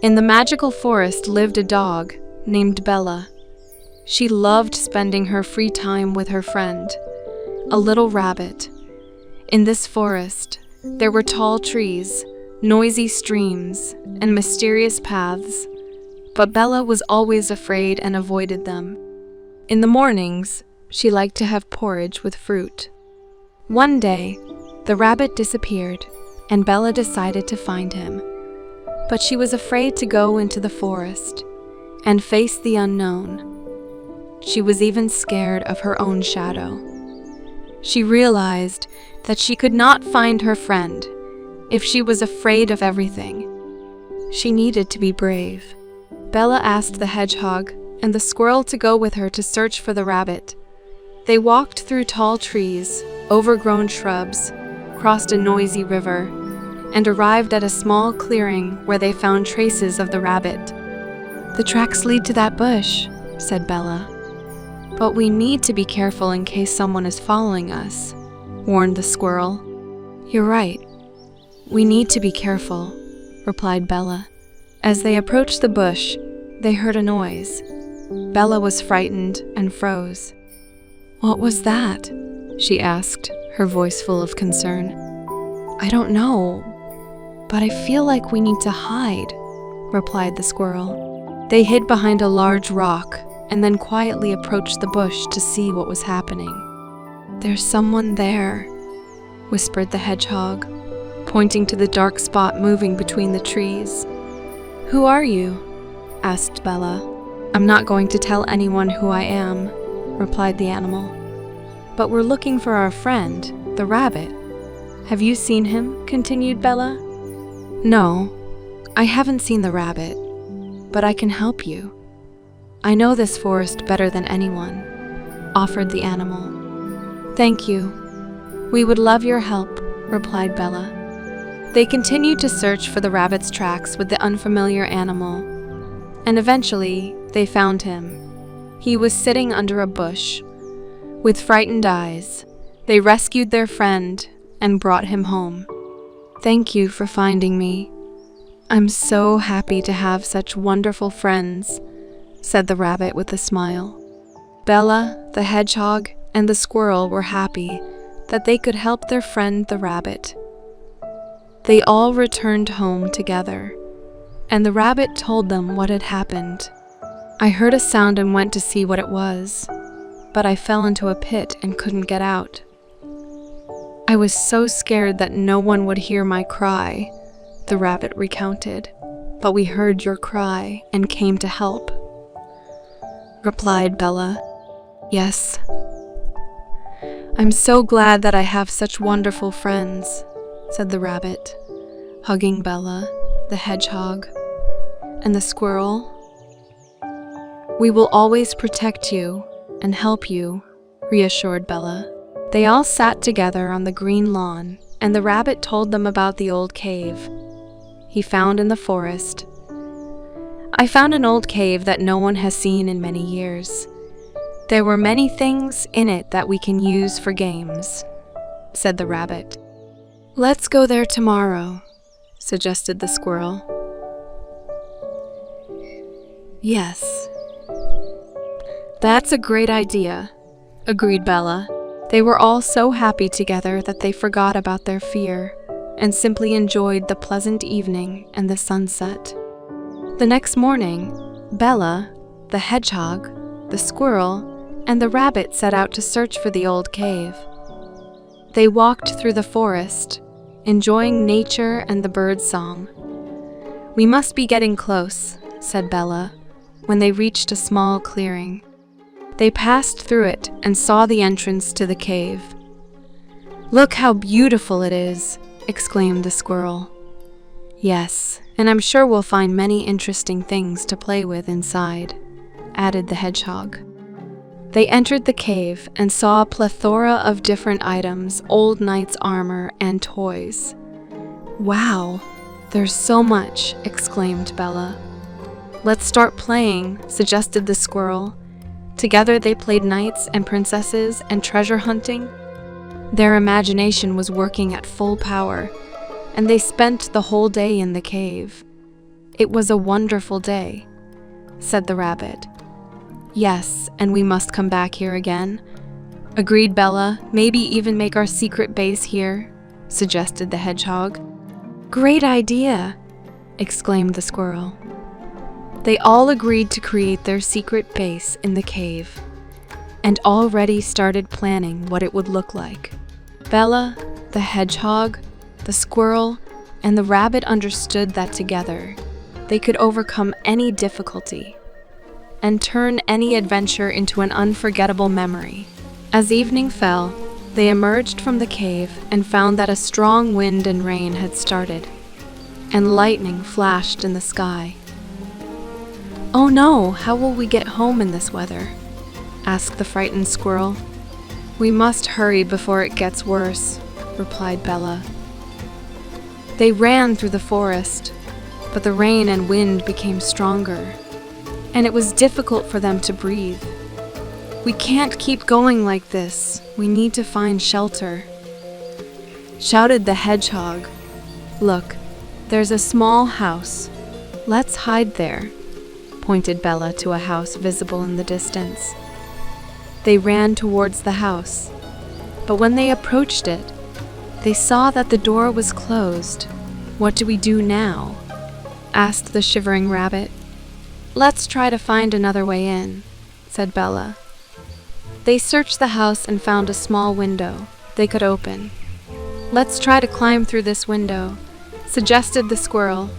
In the magical forest lived a dog named Bella. She loved spending her free time with her friend, a little rabbit. In this forest, there were tall trees, noisy streams, and mysterious paths, but Bella was always afraid and avoided them. In the mornings, she liked to have porridge with fruit. One day, the rabbit disappeared, and Bella decided to find him. But she was afraid to go into the forest and face the unknown. She was even scared of her own shadow. She realized that she could not find her friend if she was afraid of everything. She needed to be brave. Bella asked the hedgehog and the squirrel to go with her to search for the rabbit. They walked through tall trees, overgrown shrubs, crossed a noisy river, and arrived at a small clearing where they found traces of the rabbit. "The tracks lead to that bush," said Bella. "But we need to be careful in case someone is following us," warned the squirrel. "You're right. We need to be careful," replied Bella. As they approached the bush, they heard a noise. Bella was frightened and froze. "What was that?" she asked, her voice full of concern. "I don't know, but I feel like we need to hide," replied the squirrel. They hid behind a large rock and then quietly approached the bush to see what was happening. "There's someone there," whispered the hedgehog, pointing to the dark spot moving between the trees. "Who are you?" asked Bella. "I'm not going to tell anyone who I am," replied the animal. "But we're looking for our friend, the rabbit. Have you seen him?" continued Bella. "No, I haven't seen the rabbit, but I can help you. I know this forest better than anyone," offered the animal. "Thank you. We would love your help," replied Bella. They continued to search for the rabbit's tracks with the unfamiliar animal, and eventually they found him. He was sitting under a bush. With frightened eyes, they rescued their friend and brought him home. "Thank you for finding me. I'm so happy to have such wonderful friends," said the rabbit with a smile. Bella, the hedgehog, and the squirrel were happy that they could help their friend the rabbit. They all returned home together, and the rabbit told them what had happened. "I heard a sound and went to see what it was, but I fell into a pit and couldn't get out. I was so scared that no one would hear my cry," the rabbit recounted. "But we heard your cry and came to help," replied Bella. "Yes. I'm so glad that I have such wonderful friends," said the rabbit, hugging Bella, the hedgehog, and the squirrel. "We will always protect you and help you," reassured Bella. They all sat together on the green lawn, and the rabbit told them about the old cave he found in the forest. "I found an old cave that no one has seen in many years. There were many things in it that we can use for games," said the rabbit. "Let's go there tomorrow," suggested the squirrel. "Yes, that's a great idea," agreed Bella. They were all so happy together that they forgot about their fear and simply enjoyed the pleasant evening and the sunset. The next morning, Bella, the hedgehog, the squirrel, and the rabbit set out to search for the old cave. They walked through the forest, enjoying nature and the bird song. "We must be getting close," said Bella, when they reached a small clearing. They passed through it and saw the entrance to the cave. "Look how beautiful it is," exclaimed the squirrel. "Yes, and I'm sure we'll find many interesting things to play with inside," added the hedgehog. They entered the cave and saw a plethora of different items, old knights' armor, and toys. "Wow, there's so much," exclaimed Bella. "Let's start playing," suggested the squirrel. Together they played knights and princesses and treasure hunting. Their imagination was working at full power, and they spent the whole day in the cave. "It was a wonderful day," said the rabbit. "Yes, and we must come back here again," agreed Bella. "Maybe even make our secret base here," suggested the hedgehog. "Great idea!" exclaimed the squirrel. They all agreed to create their secret base in the cave, and already started planning what it would look like. Bella, the hedgehog, the squirrel, and the rabbit understood that together they could overcome any difficulty and turn any adventure into an unforgettable memory. As evening fell, they emerged from the cave and found that a strong wind and rain had started, and lightning flashed in the sky. "Oh no, how will we get home in this weather?" asked the frightened squirrel. "We must hurry before it gets worse," replied Bella. They ran through the forest, but the rain and wind became stronger, and it was difficult for them to breathe. "We can't keep going like this. We need to find shelter," shouted the hedgehog. "Look, there's a small house. Let's hide there," pointed Bella to a house visible in the distance. They ran towards the house, but when they approached it, they saw that the door was closed. "What do we do now?" asked the shivering rabbit. "Let's try to find another way in," said Bella. They searched the house and found a small window they could open. "Let's try to climb through this window," suggested the squirrel.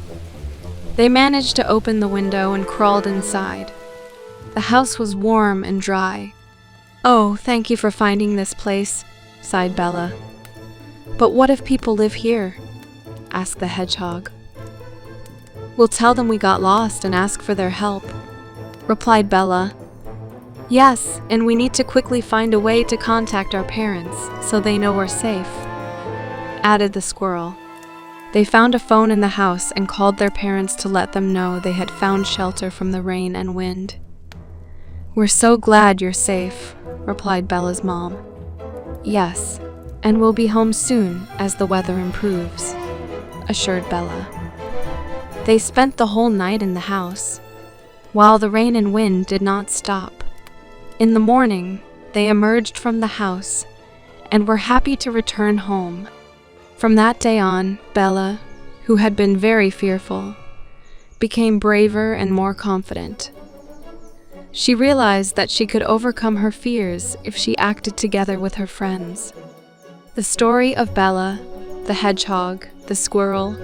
They managed to open the window and crawled inside. The house was warm and dry. "Oh, thank you for finding this place," sighed Bella. "But what if people live here?" asked the hedgehog. "We'll tell them we got lost and ask for their help," replied Bella. "Yes, and we need to quickly find a way to contact our parents so they know we're safe," added the squirrel. They found a phone in the house and called their parents to let them know they had found shelter from the rain and wind. "We're so glad you're safe," replied Bella's mom. "Yes, and we'll be home soon as the weather improves," assured Bella. They spent the whole night in the house, while the rain and wind did not stop. In the morning, they emerged from the house and were happy to return home. From that day on, Bella, who had been very fearful, became braver and more confident. She realized that she could overcome her fears if she acted together with her friends. The story of Bella, the hedgehog, the squirrel,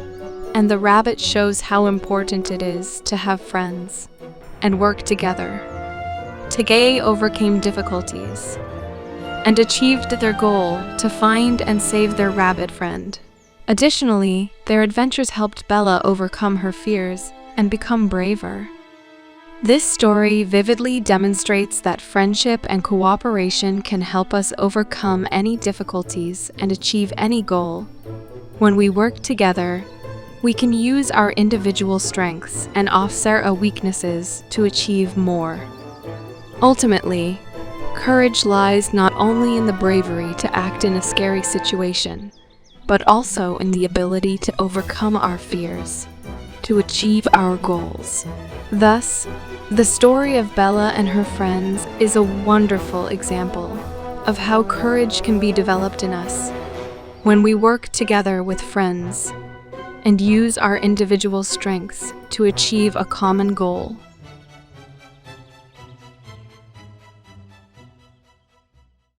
and the rabbit shows how important it is to have friends and work together. They overcame difficulties and achieved their goal to find and save their rabbit friend. Additionally, their adventures helped Bella overcome her fears and become braver. This story vividly demonstrates that friendship and cooperation can help us overcome any difficulties and achieve any goal. When we work together, we can use our individual strengths and offset our weaknesses to achieve more. Ultimately, courage lies not only in the bravery to act in a scary situation, but also in the ability to overcome our fears, to achieve our goals. Thus, the story of Bella and her friends is a wonderful example of how courage can be developed in us when we work together with friends and use our individual strengths to achieve a common goal.